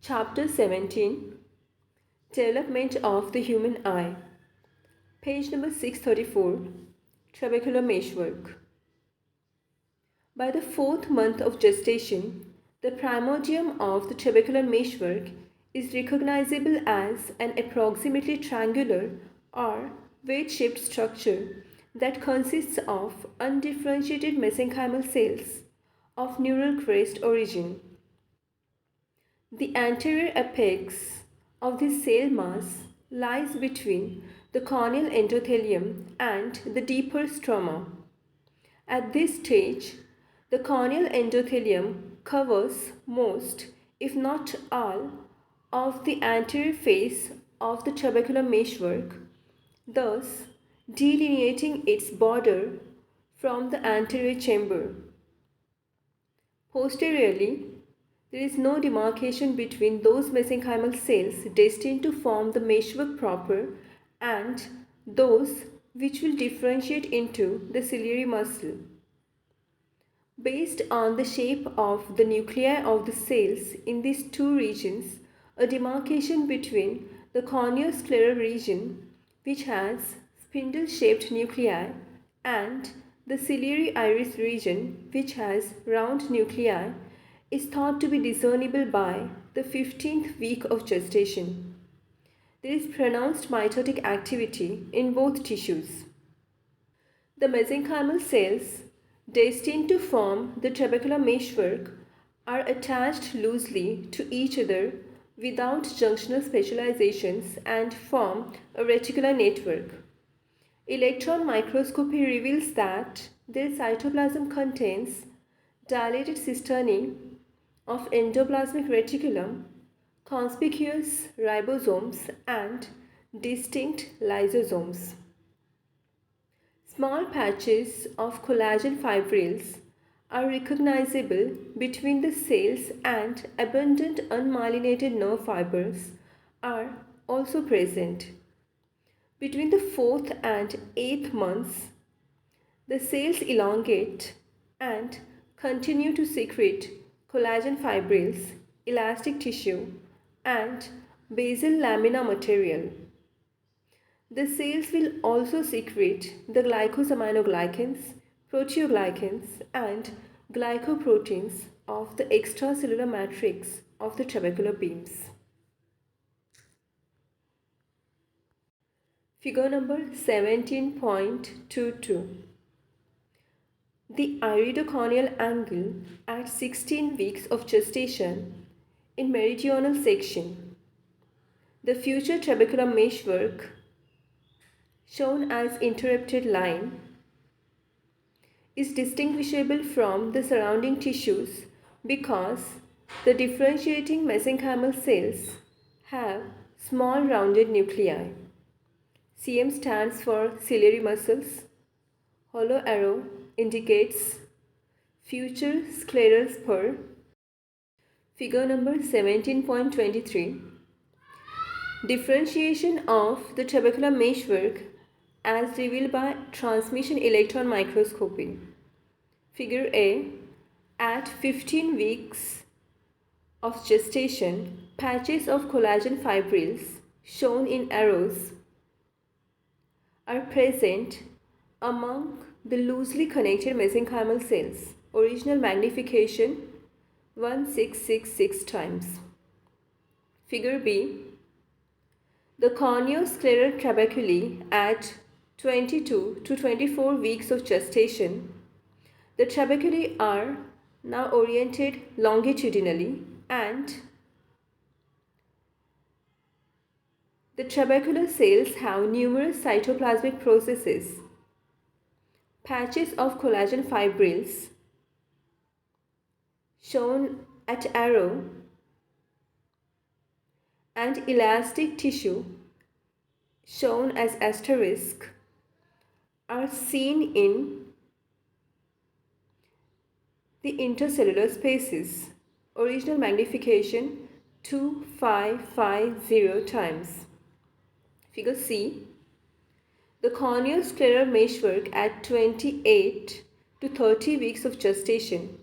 Chapter 17, Development of the Human Eye. Page number 634, Trabecular Meshwork. By the 4th month of gestation, the primordium of the trabecular meshwork is recognizable as an approximately triangular or wedge-shaped structure that consists of undifferentiated mesenchymal cells of neural crest origin. The anterior apex of this cell mass lies between the corneal endothelium and the deeper stroma. At this stage, the corneal endothelium covers most, if not all, of the anterior face of the trabecular meshwork, thus delineating its border from the anterior chamber. Posteriorly, there is no demarcation between those mesenchymal cells destined to form the meshwork proper and those which will differentiate into the ciliary muscle. Based on the shape of the nuclei of the cells in these two regions, a demarcation between the corneoscleral region, which has spindle-shaped nuclei, and the ciliary iris region, which has round nuclei, is thought to be discernible by the 15th week of gestation. There is pronounced mitotic activity in both tissues. The mesenchymal cells destined to form the trabecular meshwork are attached loosely to each other without junctional specializations and form a reticular network. Electron microscopy reveals that their cytoplasm contains dilated cisternae of endoplasmic reticulum, conspicuous ribosomes, and distinct lysosomes. Small patches of collagen fibrils are recognizable between the cells, and abundant unmyelinated nerve fibers are also present. Between the 4th and 8th months, the cells elongate and continue to secrete collagen fibrils, elastic tissue, and basal lamina material. The cells will also secrete the glycosaminoglycans, proteoglycans, and glycoproteins of the extracellular matrix of the trabecular beams. Figure number 17.22. The iridocorneal angle at 16 weeks of gestation in meridional section. The future trabecular meshwork, shown as interrupted line, is distinguishable from the surrounding tissues because the differentiating mesenchymal cells have small rounded nuclei. CM stands for ciliary muscles. Hollow arrow indicates future scleral spur. Figure number 17.23. Differentiation of the trabecular meshwork as revealed by transmission electron microscopy. Figure A. At 15 weeks of gestation, patches of collagen fibrils, shown in arrows, are present among the loosely connected mesenchymal cells. Original magnification 1666 times. Figure B. The corneoscleral trabeculae at 22 to 24 weeks of gestation. The trabeculae are now oriented longitudinally, and the trabecular cells have numerous cytoplasmic processes, patches of collagen fibrils, shown at arrow, and elastic tissue, shown as asterisk, are seen in the intercellular spaces. Original magnification 2550 times. Figure C. The corneoscleral meshwork at 28 to 30 weeks of gestation.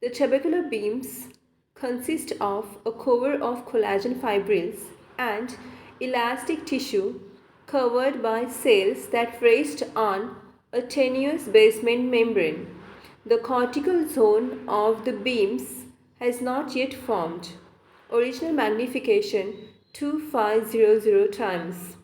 The trabecular beams consist of a cover of collagen fibrils and elastic tissue covered by cells that rest on a tenuous basement membrane. The cortical zone of the beams has not yet formed. Original magnification 2500 times.